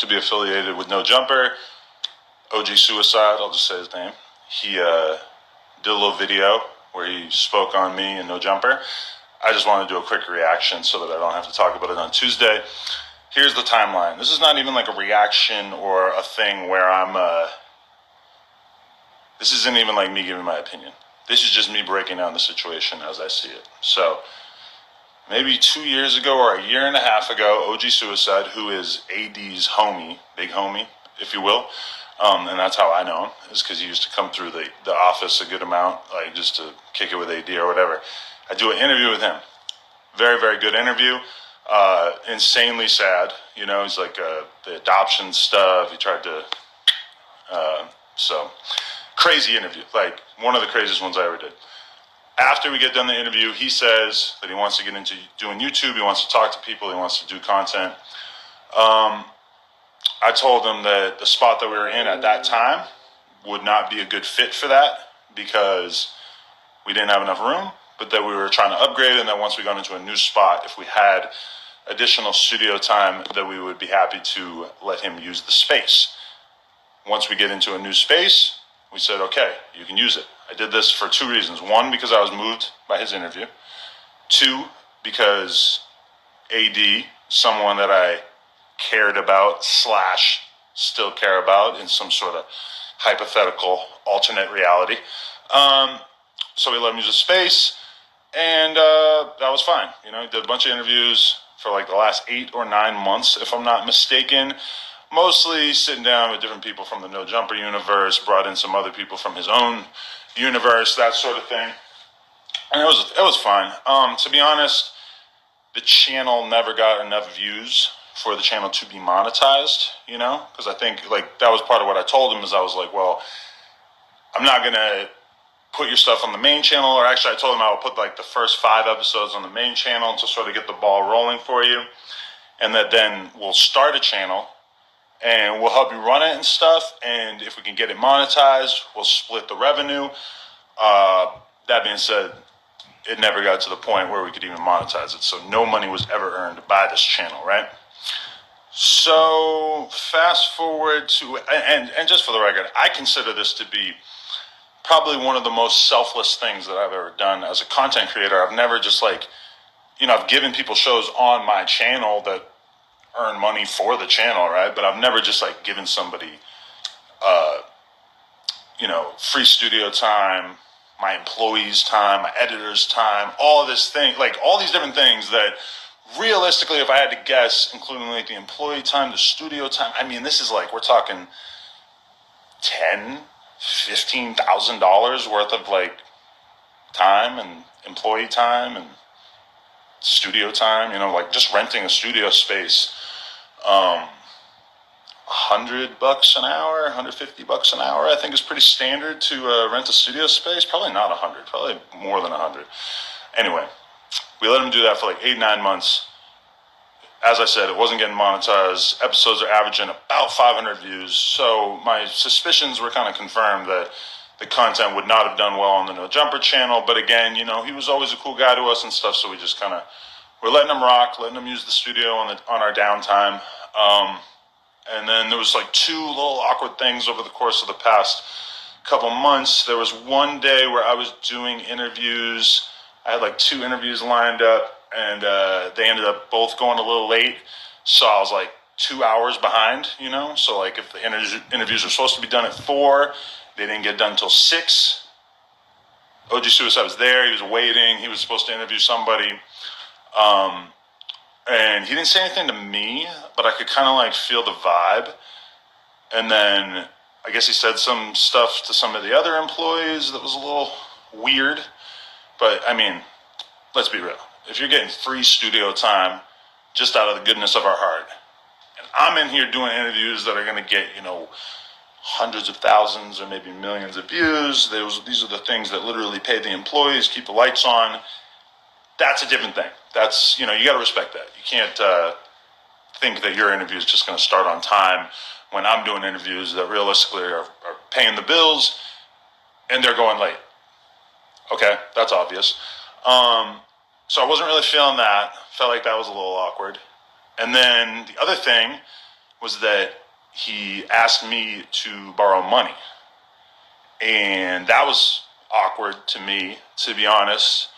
to be affiliated with No Jumper, OG Suicide, I'll just say his name. He did a little video where he spoke on me and No Jumper. I just want to do a quick reaction so that I don't have to talk about it on Tuesday. Here's the timeline. This is not even like a reaction or a thing where this isn't even like me giving my opinion. This is just me breaking down the situation as I see it. So, maybe 2 years ago or a year and a half ago, OG Suicide, who is AD's homie, big homie, if you will, and that's how I know him, is because he used to come through the office a good amount, like just to kick it with AD or whatever. I do an interview with him. Very, very good interview. Insanely sad. You know, he's like the adoption stuff. He tried to, crazy interview. Like one of the craziest ones I ever did. After we get done the interview, he says that he wants to get into doing YouTube. He wants to talk to people. He wants to do content. I told him that the spot that we were in at that time would not be a good fit for that because we didn't have enough room, but that we were trying to upgrade, and that once we got into a new spot, if we had additional studio time, that we would be happy to let him use the space. Once we get into a new space, we said, okay, you can use it. I did this for two reasons. One, because I was moved by his interview. Two, because AD, someone that I cared about / still care about in some sort of hypothetical alternate reality. So we let him use the space, and that was fine. You know, he did a bunch of interviews for like the last 8 or 9 months, if I'm not mistaken. Mostly sitting down with different people from the No Jumper universe, brought in some other people from his own universe, that sort of thing. And it was fine. To be honest, the channel never got enough views for the channel to be monetized, you know? Because I think, like, that was part of what I told him, is I was like, well, I'm not going to put your stuff on the main channel, or actually I told him I would put, like, the first 5 episodes on the main channel to sort of get the ball rolling for you, and that then we'll start a channel, and we'll help you run it and stuff, and if we can get it monetized, we'll split the revenue. That being said, it never got to the point where we could even monetize it, so no money was ever earned by this channel, right? So fast forward to, and just for the record, I consider this to be probably one of the most selfless things that I've ever done as a content creator. I've never just like, you know, I've given people shows on my channel that earn money for the channel, right? But I've never just like given somebody, you know, free studio time, my employees' time, my editor's time, all of this thing, like all these different things that realistically, if I had to guess, including like the employee time, the studio time, I mean, this is like, we're talking $10,000-$15,000 worth of like time and employee time and studio time, you know, like just renting a studio space, $100 an hour, $150 an hour, I think is pretty standard to rent a studio space. Probably not 100, probably more than 100. Anyway, we let him do that for like 8-9 months. As I said, it wasn't getting monetized. Episodes are averaging about 500 views. So my suspicions were kind of confirmed that the content would not have done well on the No Jumper channel. But again, you know, he was always a cool guy to us and stuff. So we just kind of, we're letting him rock, letting him use the studio on our downtime. And then there was like 2 little awkward things over the course of the past couple months. There was one day where I was doing interviews. I had like 2 interviews lined up, and they ended up both going a little late. So I was like 2 hours behind, you know? So like if the interviews were supposed to be done at 4, they didn't get done until 6. OG Suicide was there. He was waiting. He was supposed to interview somebody. And he didn't say anything to me, but I could kind of like feel the vibe. And then I guess he said some stuff to some of the other employees that was a little weird. But I mean, let's be real. If you're getting free studio time just out of the goodness of our heart, and I'm in here doing interviews that are going to get, you know, hundreds of thousands or maybe millions of views, these are the things that literally pay the employees, keep the lights on. That's a different thing. That's, you know, you got to respect that. You can't think that your interview is just going to start on time when I'm doing interviews that realistically are paying the bills and they're going late. Okay, that's obvious. So I wasn't really feeling that. Felt like that was a little awkward. And then the other thing was that he asked me to borrow money. And that was awkward to me, to be honest.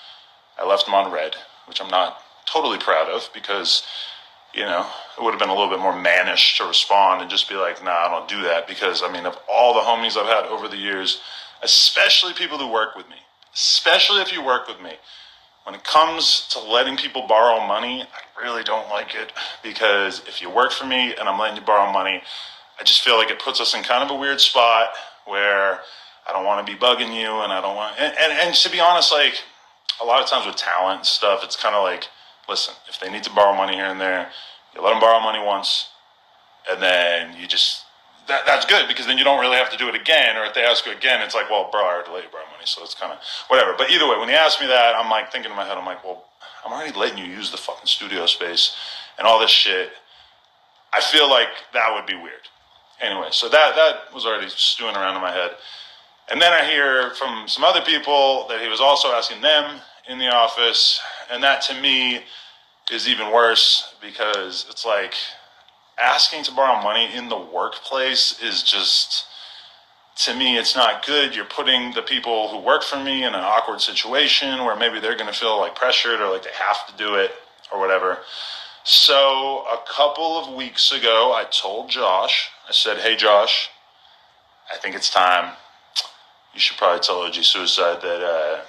I left him on red, which I'm not totally proud of because, you know, it would have been a little bit more mannish to respond and just be like, nah, I don't do that. Because, I mean, of all the homies I've had over the years, especially people who work with me, especially if you work with me, when it comes to letting people borrow money, I really don't like it. Because if you work for me and I'm letting you borrow money, I just feel like it puts us in kind of a weird spot where I don't want to be bugging you, and I don't want, and to be honest, like a lot of times with talent and stuff, it's kind of like, listen, if they need to borrow money here and there, you let them borrow money once, and then you just, that's good, because then you don't really have to do it again, or if they ask you again, it's like, well, bro, I already let you borrow money, so it's kind of, whatever. But either way, when he asked me that, I'm like thinking in my head, I'm like, well, I'm already letting you use the fucking studio space and all this shit. I feel like that would be weird. Anyway, so that was already stewing around in my head. And then I hear from some other people that he was also asking them in the office. And that to me is even worse, because it's like asking to borrow money in the workplace is just, to me, it's not good. You're putting the people who work for me in an awkward situation where maybe they're going to feel like pressured or like they have to do it or whatever. So a couple of weeks ago, I told Josh, I said, hey, Josh, I think it's time. You should probably tell OG Cuicide that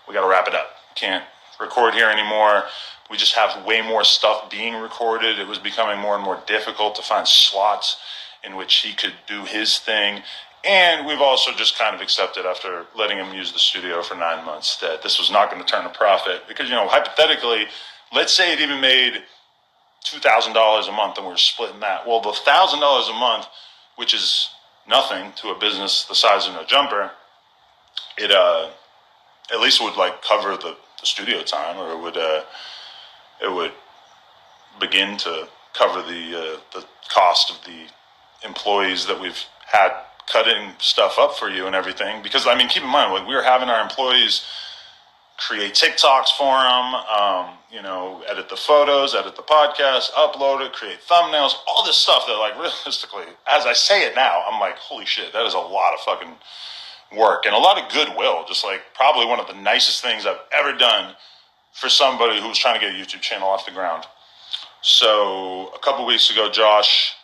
we got to wrap it up. Can't record here anymore. We just have way more stuff being recorded. It was becoming more and more difficult to find slots in which he could do his thing. And we've also just kind of accepted, after letting him use the studio for 9 months, that this was not going to turn a profit. Because, you know, hypothetically, let's say it even made $2,000 a month and we're splitting that. Well, the $1,000 a month, which is nothing to a business the size of No Jumper, it at least would like cover the studio time, or it would begin to cover the cost of the employees that we've had cutting stuff up for you and everything. Because I mean, keep in mind, like, we were having our employees create TikToks for them, you know, edit the photos, edit the podcast, upload it, create thumbnails, all this stuff that, like, realistically, as I say it now, I'm like, holy shit, that is a lot of fucking work and a lot of goodwill. Just like probably one of the nicest things I've ever done for somebody who was trying to get a YouTube channel off the ground. So a couple weeks ago, Josh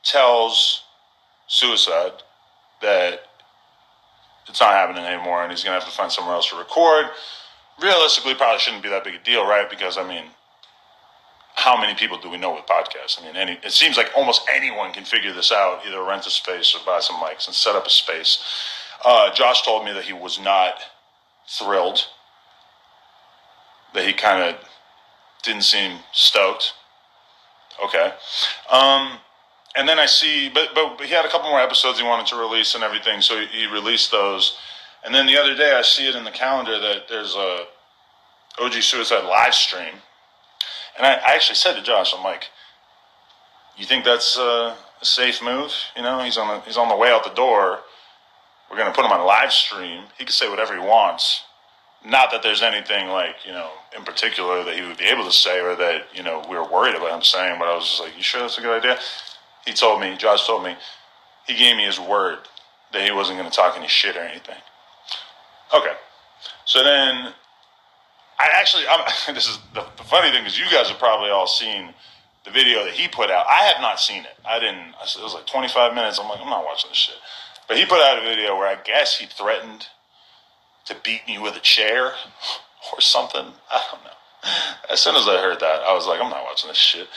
tells Cuicide that it's not happening anymore and he's going to have to find somewhere else to record. Realistically, probably shouldn't be that big a deal, right? Because, I mean, how many people do we know with podcasts? I mean, it seems like almost anyone can figure this out, either rent a space or buy some mics and set up a space. Josh told me that he was not thrilled, that he kind of didn't seem stoked. Okay. And then I see, but he had a couple more episodes he wanted to release and everything, so he released those. And then the other day I see it in the calendar that there's a OG Cuicide live stream. And I actually said to Josh, I'm like, you think that's a safe move? You know, he's on the way out the door. We're going to put him on live stream. He can say whatever he wants. Not that there's anything, like, you know, in particular that he would be able to say, or that, you know, we were worried about him saying, but I was just like, you sure that's a good idea? Josh told me, he gave me his word that he wasn't going to talk any shit or anything. Okay. So then, this is the funny thing, is you guys have probably all seen the video that he put out. I have not seen it. It was like 25 minutes. I'm like, I'm not watching this shit. But he put out a video where I guess he threatened to beat me with a chair or something. I don't know. As soon as I heard that, I was like, I'm not watching this shit.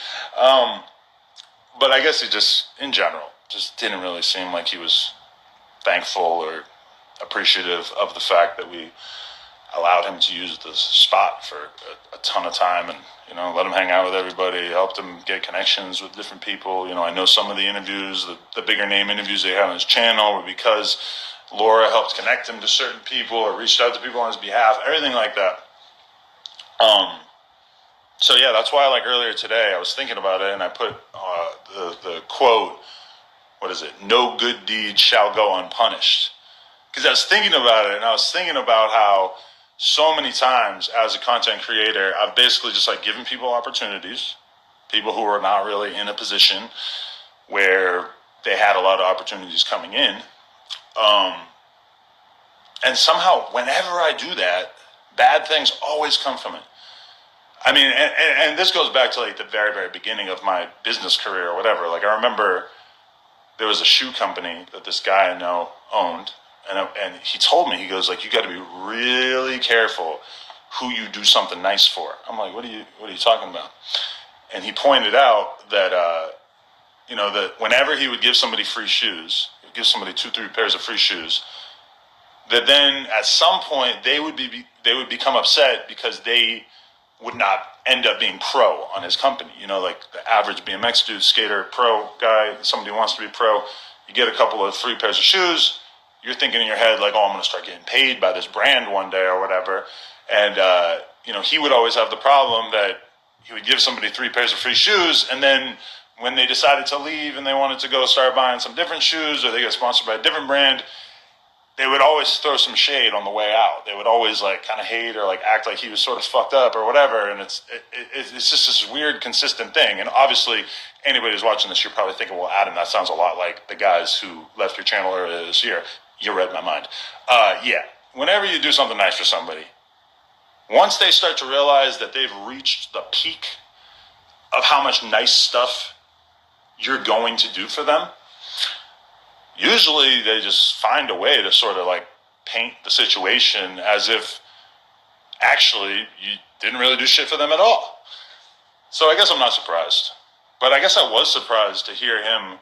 But I guess he just, in general, just didn't really seem like he was thankful or appreciative of the fact that we allowed him to use the spot for a ton of time, and, you know, let him hang out with everybody, helped him get connections with different people. You know, I know some of the interviews, the bigger name interviews they had on his channel were because Laura helped connect him to certain people or reached out to people on his behalf, everything like that. So yeah, that's why, like, earlier today I was thinking about it, and I put the quote, what is it? No good deed shall go unpunished. Because I was thinking about it, and I was thinking about how so many times as a content creator, I've basically just, like, given people opportunities, people who are not really in a position where they had a lot of opportunities coming in. And somehow, whenever I do that, bad things always come from it. I mean, and this goes back to like the very, very beginning of my business career or whatever. Like I remember there was a shoe company that this guy I know owned, and he told me, he goes like, you got to be really careful who you do something nice for. I'm like, what are you talking about? And he pointed out that that whenever he would give somebody free shoes, he'd give somebody 2-3 pairs of free shoes, that then at some point they would become upset because they would not end up being pro on his company. Like the average BMX dude, skater, pro guy, somebody who wants to be pro, you get a couple of free pairs of shoes, you're thinking in your head like, oh, I'm going to start getting paid by this brand one day or whatever. And, he would always have the problem that he would give somebody 3 pairs of free shoes, and then when they decided to leave and they wanted to go start buying some different shoes, or they got sponsored by a different brand, they would always throw some shade on the way out. They would always like kind of hate or like act like he was sort of fucked up or whatever. And it's just this weird, consistent thing. And obviously, anybody who's watching this, you're probably thinking, well, Adam, that sounds a lot like the guys who left your channel earlier this year. You read my mind. Yeah. Whenever you do something nice for somebody, once they start to realize that they've reached the peak of how much nice stuff you're going to do for them, usually they just find a way to sort of like paint the situation as if actually you didn't really do shit for them at all. So I guess I'm not surprised. But I guess I was surprised to hear him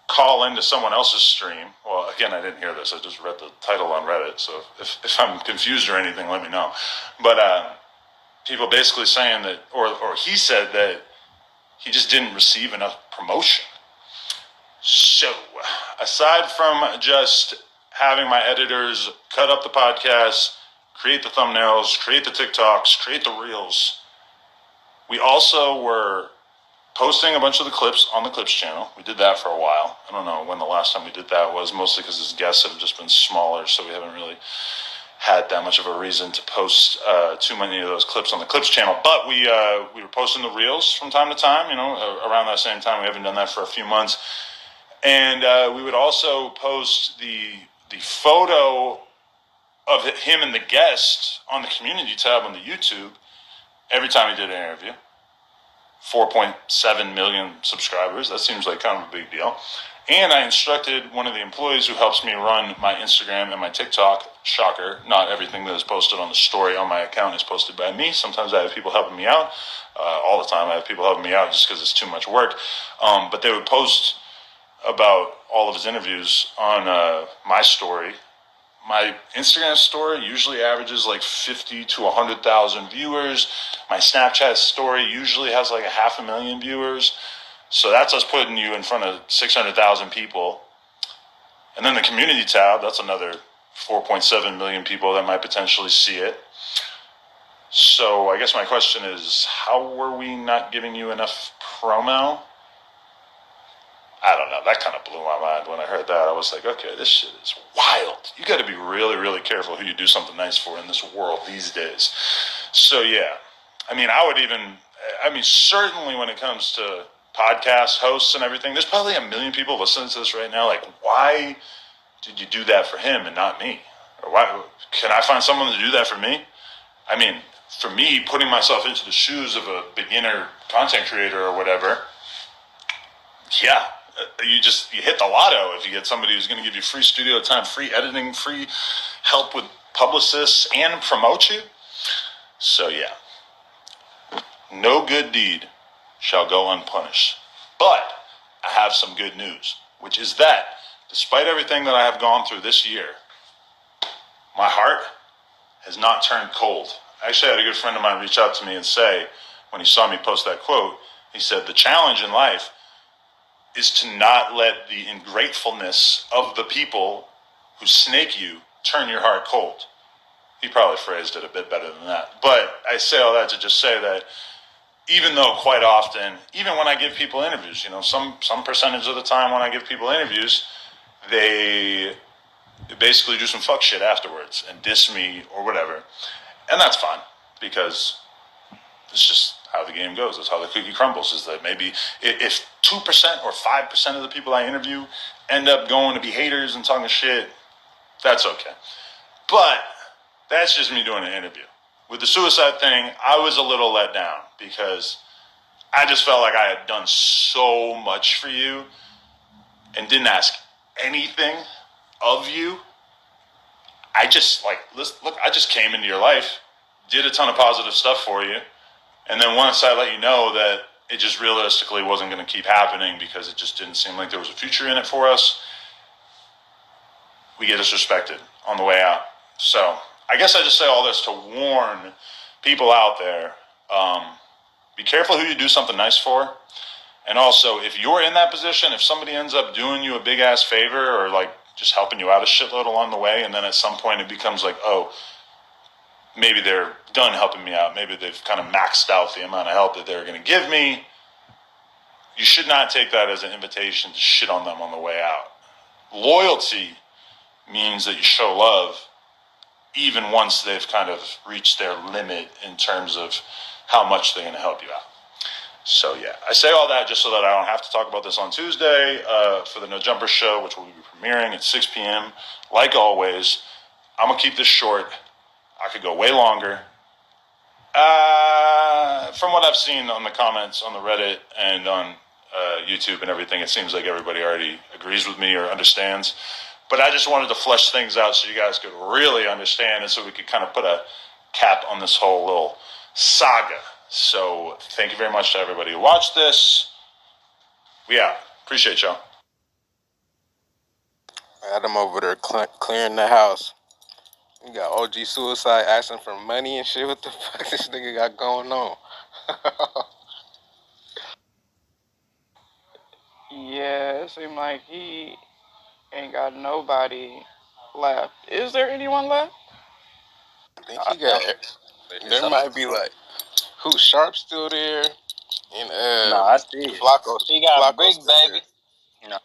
call into someone else's stream. Well, again, I didn't hear this. I just read the title on Reddit. So if I'm confused or anything, let me know. But people basically saying that, or he said that he just didn't receive enough promotion. So, aside from just having my editors cut up the podcast, create the thumbnails, create the TikToks, create the reels, we also were posting a bunch of the clips on the Clips channel. We did that for a while. I don't know when the last time we did that was, mostly because his guests have just been smaller, so we haven't really had that much of a reason to post too many of those clips on the Clips channel. But we were posting the reels from time to time, around that same time. We haven't done that for a few months. And we would also post the photo of him and the guest on the community tab on the YouTube every time he did an interview. 4.7 million subscribers. That seems like kind of a big deal. And I instructed one of the employees who helps me run my Instagram and my TikTok. Shocker, not everything that is posted on the story on my account is posted by me. Sometimes I have people helping me out. All the time I have people helping me out just because it's too much work. But they would post about all of his interviews on my story. My Instagram story usually averages like 50 to 100,000 viewers. My Snapchat story usually has like 500,000 viewers. So that's us putting you in front of 600,000 people. And then the community tab, that's another 4.7 million people that might potentially see it. So I guess my question is, how were we not giving you enough promo? I don't know. That kind of blew my mind when I heard that. I was like, okay, this shit is wild. You got to be really, really careful who you do something nice for in this world these days. So, yeah. Certainly when it comes to podcast hosts and everything, there's probably 1 million people listening to this right now. Like, why did you do that for him and not me? Or why can I find someone to do that for me? I mean, for me, putting myself into the shoes of a beginner content creator or whatever, yeah, you hit the lotto if you get somebody who's going to give you free studio time, free editing, free help with publicists, and promote you. So yeah, no good deed shall go unpunished. But I have some good news, which is that despite everything that I have gone through this year, my heart has not turned cold. Actually, I had a good friend of mine reach out to me and say, when he saw me post that quote, he said, the challenge in life is to not let the ingratefulness of the people who snake you turn your heart cold. He probably phrased it a bit better than that. But I say all that to just say that even though quite often, even when I give people interviews, some percentage of the time when I give people interviews, they basically do some fuck shit afterwards and diss me or whatever. And that's fine because it's just, how the game goes. That's how the cookie crumbles. Is that maybe if 2% or 5% of the people I interview end up going to be haters and talking shit, that's okay. But that's just me doing an interview. With the suicide thing, I was a little let down because I just felt like I had done so much for you and didn't ask anything of you. I just look, I just came into your life, did a ton of positive stuff for you, and then once I let you know that it just realistically wasn't going to keep happening because it just didn't seem like there was a future in it for us, we get disrespected on the way out. So I guess I just say all this to warn people out there, be careful who you do something nice for. And also, if you're in that position, if somebody ends up doing you a big ass favor or like just helping you out a shitload along the way, and then at some point it becomes like, oh, maybe they're done helping me out. Maybe they've kind of maxed out the amount of help that they're going to give me. You should not take that as an invitation to shit on them on the way out. Loyalty means that you show love even once they've kind of reached their limit in terms of how much they're going to help you out. So yeah, I say all that just so that I don't have to talk about this on Tuesday for the No Jumper show, which will be premiering at 6 p.m. Like always, I'm going to keep this short. I could go way longer. From what I've seen on the comments on the Reddit and on YouTube and everything, it seems like everybody already agrees with me or understands. But I just wanted to flesh things out so you guys could really understand and so we could kind of put a cap on this whole little saga. So thank you very much to everybody who watched this. We out. Appreciate y'all. Adam over there clearing the house. You got OG Suicide asking for money and shit. What the fuck this nigga got going on? Yeah, it seemed like he ain't got nobody left. Is there anyone left? I think he got. There might be like, who Sharp still there? And I see it. Flacco. He got Flacco Big still Baby. There.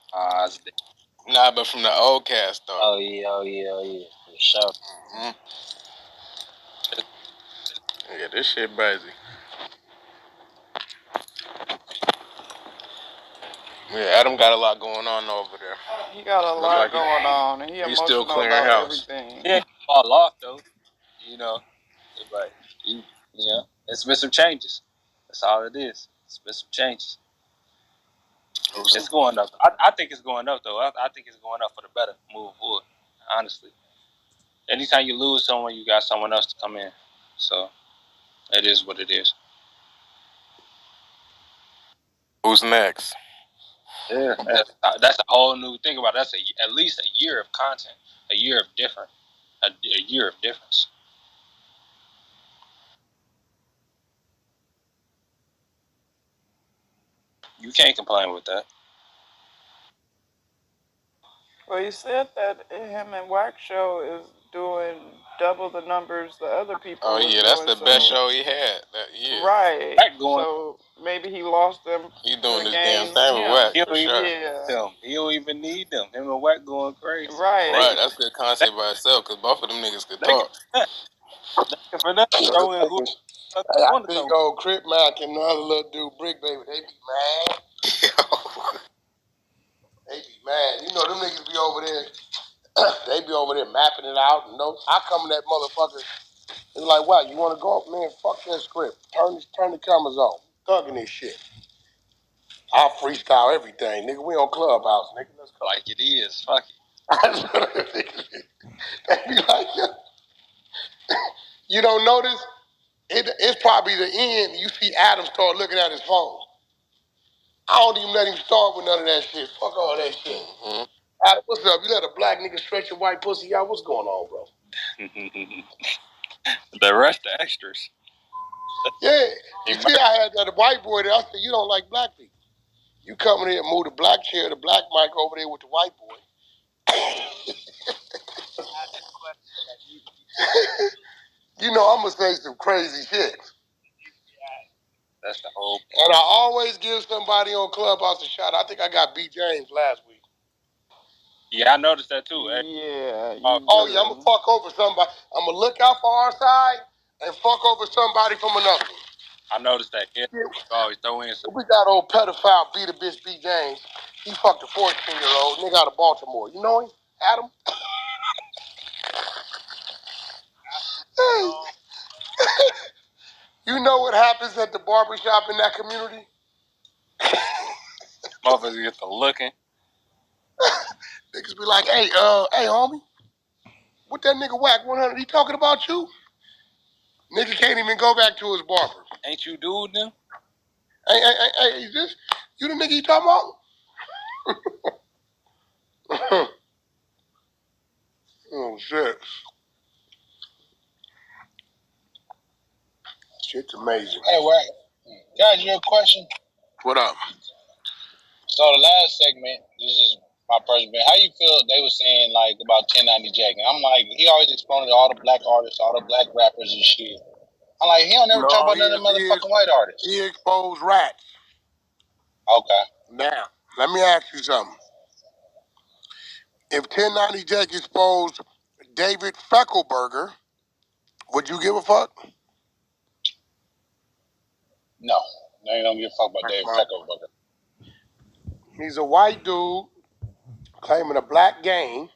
Nah, but from the old cast though. Oh yeah, for sure. Mm-hmm. Yeah, this shit crazy. Yeah, Adam got a lot going on over there. He got a lot going on, and he's still emotional clearing about house. everything. He ain't fall off though, you know. But it's been some changes. That's all it is. It's been some changes. It's going up. I think it's going up though. I think it's going up for the better moving forward. Honestly, anytime you lose someone, you got someone else to come in. So it is what it is. Who's next? Yeah, that's a whole new thing about it. That's at least a year of content, a year of a year of difference. You can't complain with that. Well, he said that him and Wack show is doing double the numbers the other people. Oh yeah, that's the best show he had that year. Right. So maybe he lost them. He doing this damn thing with Wack. He don't even need them. Him and Wack going crazy. Right. That's a good concept by itself because both of them niggas could talk. For that, throw in who I think old Crip Mac and the other little dude, Brick Baby, they be mad. They be mad. You know, them niggas be over there, they be over there mapping it out. And I come in that motherfucker, it's like, wow, you want to go up? Man, fuck that script. Turn the cameras on. Thugging this shit. I'll freestyle everything, nigga. We on Clubhouse, nigga. Let's go. Like it is. Fuck it. They be like, you don't notice? It's probably the end. You see Adam start looking at his phone. I don't even let him start with none of that shit. Fuck all that shit. Mm-hmm. Adam, what's up? You let a black nigga stretch your white pussy out? What's going on, bro? The rest of the extras. Yeah. You see, I had that white boy there. I said, you don't like black people. You come in here and move the black chair, the black mic over there with the white boy. You know, I'm going to say some crazy shit. That's the whole. And I always give somebody on Clubhouse a shot. I think I got B. James last week. Yeah, I noticed that too. Yeah. I'm going to fuck over somebody. I'm going to look out for our side and fuck over somebody from another one. I noticed that. Yeah, you always throw in some. We got old pedophile Be the Bitch B James. He fucked a 14-year-old nigga out of Baltimore. You know him? Adam? Hey. You know what happens at the barbershop in that community? Motherfuckers get to looking. Niggas be like, hey, homie, what that nigga Wack 100, he talking about you? Nigga can't even go back to his barber. Ain't you dude them? Hey, is this, you the nigga he talking about? Oh, shit. Shit's amazing. Hey, Wack, can I ask you a question? What up? So the last segment, this is my personal opinion. How you feel they were saying like about 1090 Jack? And I'm like, he always exposed all the black artists, all the black rappers and shit. I'm like, he don't never talk about none of the motherfucking white artists. He exposed rats. Okay. Now, let me ask you something. If 1090 Jack exposed David Feckelberger, would you give a fuck? No, they don't give a fuck about David Feckelberger. He's a white dude claiming a black gang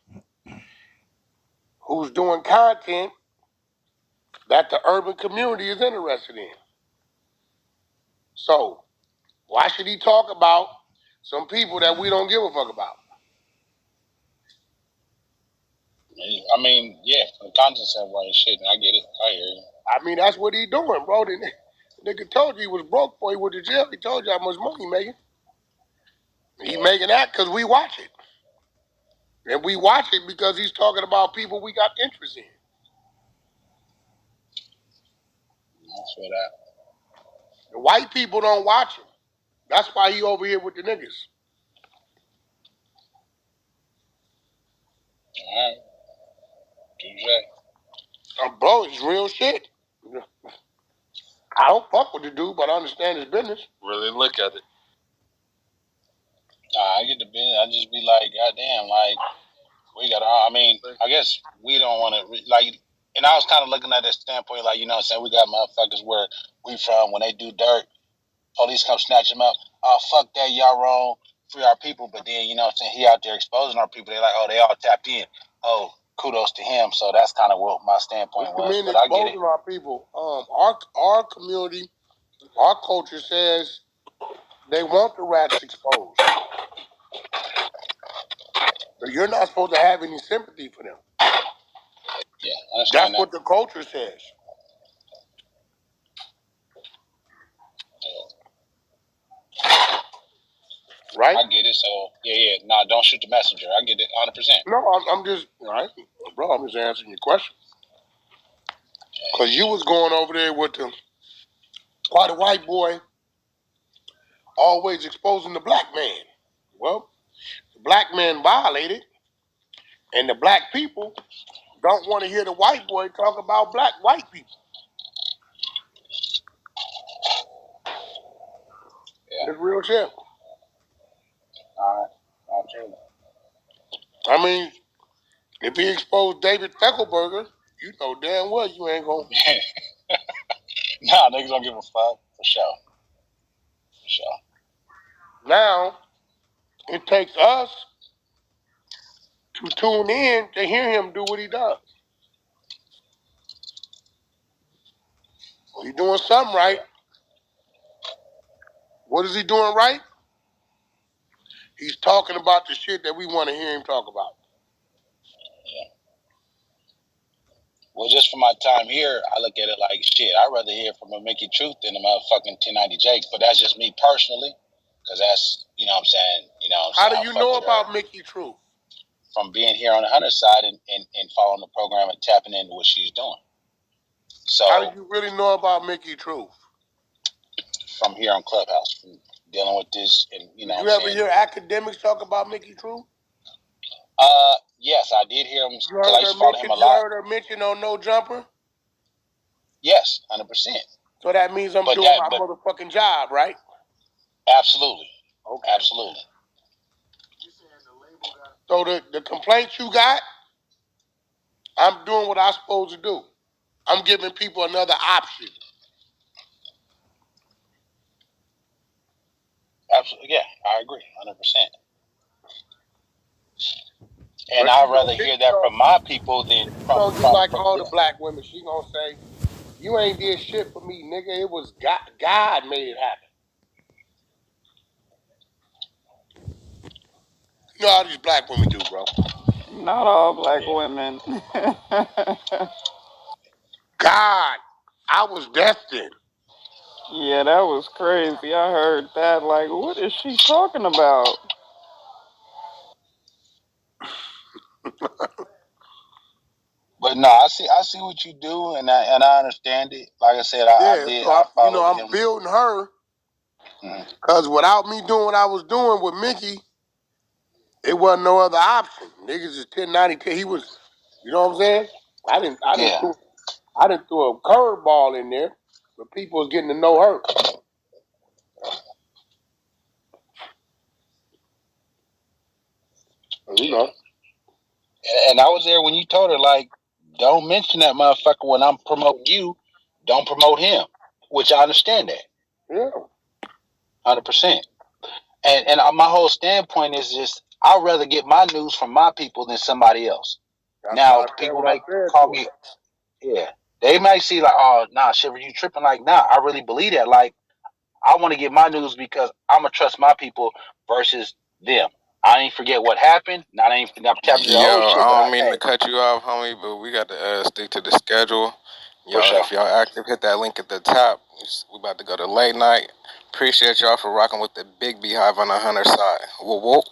who's doing content that the urban community is interested in. So, why should he talk about some people that we don't give a fuck about? I mean, yeah, from the content standpoint and shit, I get it. I hear you. I mean, that's what he doing, bro. The nigga told you he was broke before he went to jail. He told you how much money he making. He making that because we watch it. And we watch it because he's talking about people we got interest in. That's what that. The white people don't watch him. That's why he over here with the niggas. All right. Bro, it's real shit. I don't fuck with the dude, but I understand his business. Really look at it. Nah, I get the business. I just be like, goddamn, like, we got. I mean, I guess we don't want to like. And I was kind of looking at that standpoint, like, you know what I'm saying? We got motherfuckers where we from, when they do dirt, police come snatch them up. Oh, fuck that, y'all wrong. Free our people. But then, you know what I'm saying? He out there exposing our people. They're like, oh, they all tapped in. Oh, kudos to him. So that's kind of what my standpoint was. But I get it. Exposing our people. Our community, our culture says they want the rats exposed. But you're not supposed to have any sympathy for them. Yeah, I understand That's what the culture says. Right? I get it. So, yeah. Nah, don't shoot the messenger. I get it 100%. No, I'm just, right? Bro, I'm just answering your question. Because you was going over there with the, why the white boy always exposing the black man? Well, the black man violated, and the black people don't want to hear the white boy talk about white people. Yeah. It's real shit. All right. I mean, if he exposed David Feckelberger, you know damn well you ain't gonna. Nah, niggas don't give a fuck. For sure. Now, it takes us to tune in to hear him do what he does. He's doing something right. What is he doing right? He's talking about the shit that we want to hear him talk about. Yeah. Well, just for my time here, I look at it like shit. I'd rather hear from a Mickey Truth than a motherfucking 1090 Jake. But that's just me personally, because that's, you know what I'm saying. You know what I'm saying. How do you know about Mickey Truth? From being here on the Hunter side and following the program and tapping into what she's doing. So how do you really know about Mickey Truth? From here on Clubhouse, from dealing with this, and you know. Did you ever hear academics talk about Mickey Truth? Yes, I did hear him. You heard her mention on No Jumper? Yes, 100%. So that means I'm doing my motherfucking job, right? Absolutely. Okay. Absolutely. So the complaints you got, I'm doing what I'm supposed to do. I'm giving people another option. Absolutely, yeah, I agree, 100%. And I'd rather hear that from my people than She from gonna do like from all them. the black women. She gonna say, "You ain't did shit for me, nigga. It was God. God made it happen." You know how these black women do, bro. Not all black Yeah. women. God, I was destined. Yeah, that was crazy. I heard that. Like, what is she talking about? But no, I see what you do, and I understand it. Like I said, I Yeah, did. so I followed I'm him. building her Mhm. because without me doing what I was doing with Mickey, it wasn't no other option. Niggas is 1090. He was, you know what I'm saying? Yeah, I didn't throw a curveball in there, but people was getting to know her. You know. and I was there when you told her, like, don't mention that motherfucker when I'm promoting you. Don't promote him, which I understand that Yeah. 100%. And my whole standpoint is just I'd rather get my news from my people than somebody else. That's Now why I said people what I may said call to her. me, yeah, they might see like, oh nah, Shiver, you tripping? Like, nah, I really believe that. Like, I want to get my news because I'm gonna trust my people versus them. I ain't forget what happened. Not ain't not tapping into the old Yo, shit, but I I don't mean to hey, cut you off, homie, but we got to stick to the schedule. for Y'all, sure. if y'all active, hit that link at the top. We about to go to late night. Appreciate y'all for rocking with the big beehive on the Hunter side. Whoop whoop.